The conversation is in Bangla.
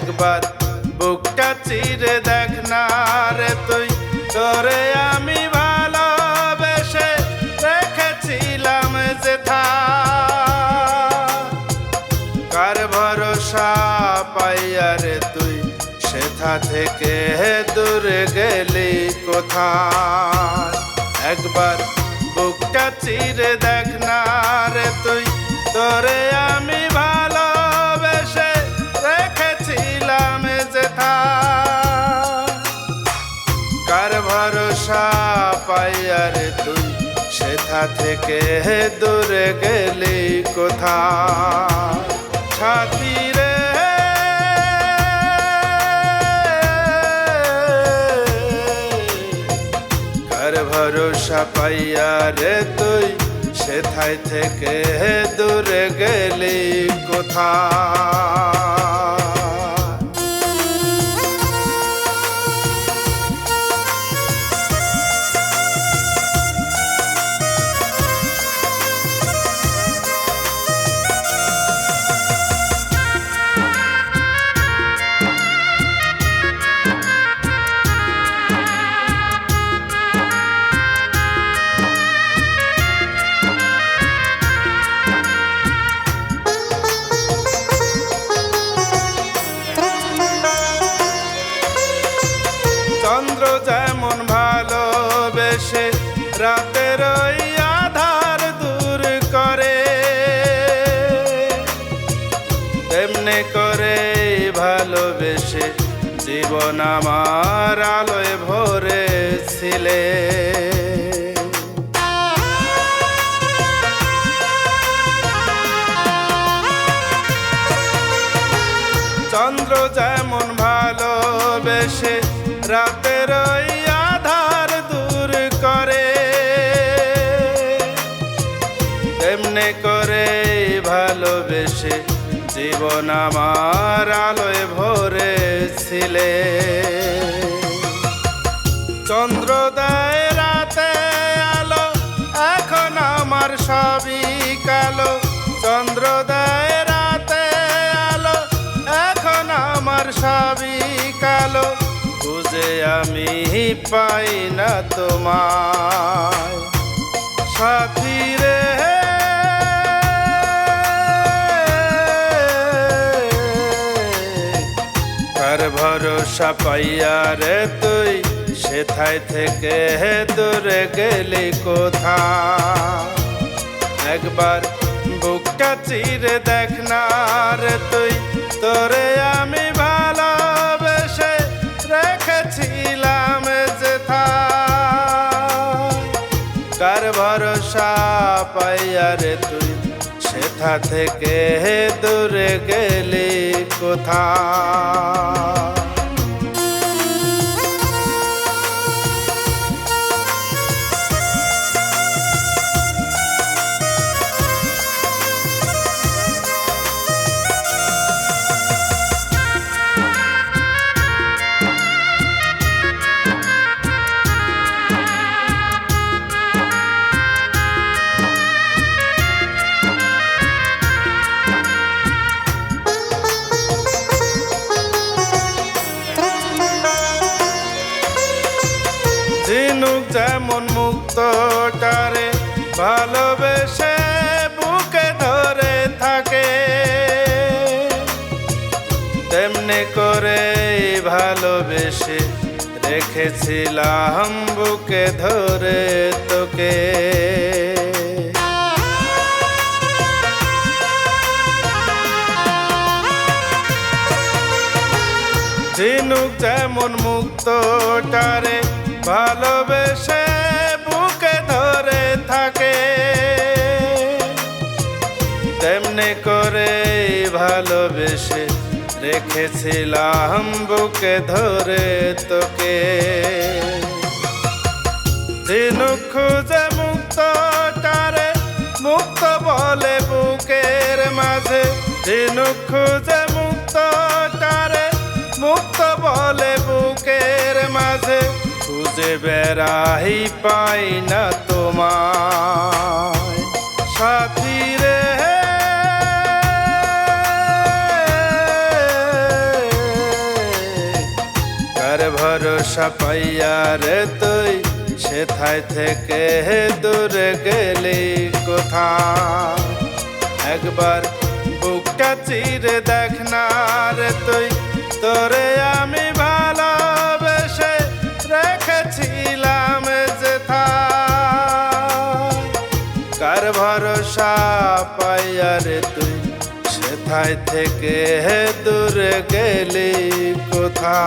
একবার বুকটা চিরে দেখ না রে তুই, তোরে আমি ভালোবেসে রেখেছিলাম যেথা। কার ভরসা পাইয়া রে তুই সেথা থেকে দূরে গেলি কোথায়। একবার বুকটা চিরে দেখ না রে তুই, তোরে আমি ভালোবেসে রেখেছিলাম যেথা। কার ভরসা পাইয়া রে তুই সেথা থেকে দূরে গেলি কোথায়। সাথী রে কার ভরসা পাইয়া রে তুই সেথায় থেকে দূরে গেলি কোথায়। চন্দ্র যেমন ভালোবেসে রাতের ওই আধার দূর করে, তেমনি করে ভালোবেসে জীবন আমার আলোয় ভরেছিলে। চন্দ্র যেমন ভালোবেসে রাতের ওই আধার দূর করে, তেমনি করে ভালোবেসে জীবন আমার আলোয় ভরেছিলে। চন্দ্রোদয় রাতে আলো এখন আমার সবই কালো। চন্দ্রোদয় রাতে আলো এখন আমার সবই কালো। খুঁজে আমি পাই না তোমায় সাথী রে। কার ভরসা পাইয়া রে তুই সেথায় থেকে দূরে গেলি কোথায়। একবার বুকটা চিরে দেখ না রে তুই, তোরে আমি ভালোবেসে রেখেছিলাম যেথা। কার ভরসা পাইয়া রে তুই সেথা থেকে দূরে গেলি কোথায়। ঝিনুক যেমন মুক্তটারে ভালোবেসে বুকে ধরে থাকে, তেমনি করে ভালোবেসে রেখেছিলাম বুকে ধরে তোকে। ঝিনুক যেমন মুক্তটারে ভালোবেসে বুকে ধরে থাকে, তেমনি করে ভালোবেসে রেখেছিলাম বুকে ধরে তোকে। ঝিনুক খুঁজে মুক্তটারে মুক্ত বলে বুকের মাঝে। ঝিনুক খুঁজে মুক্তটারে মুক্ত বলে বুকের মাঝে। খুঁজে বেড়াই পাই না তোমায় সাথী রে। ভরসা পাইয়া রে তুই সেথায় থেকে দূরে গেলি কোথা একবার বুকটা চিরে দেখ না রে তুই তোরে আমি ভালোবেসে রেখেছিলাম যেথা কার ভরসা পাইয়া রে তুই সেথায় থেকে দূরে গেলি কোথা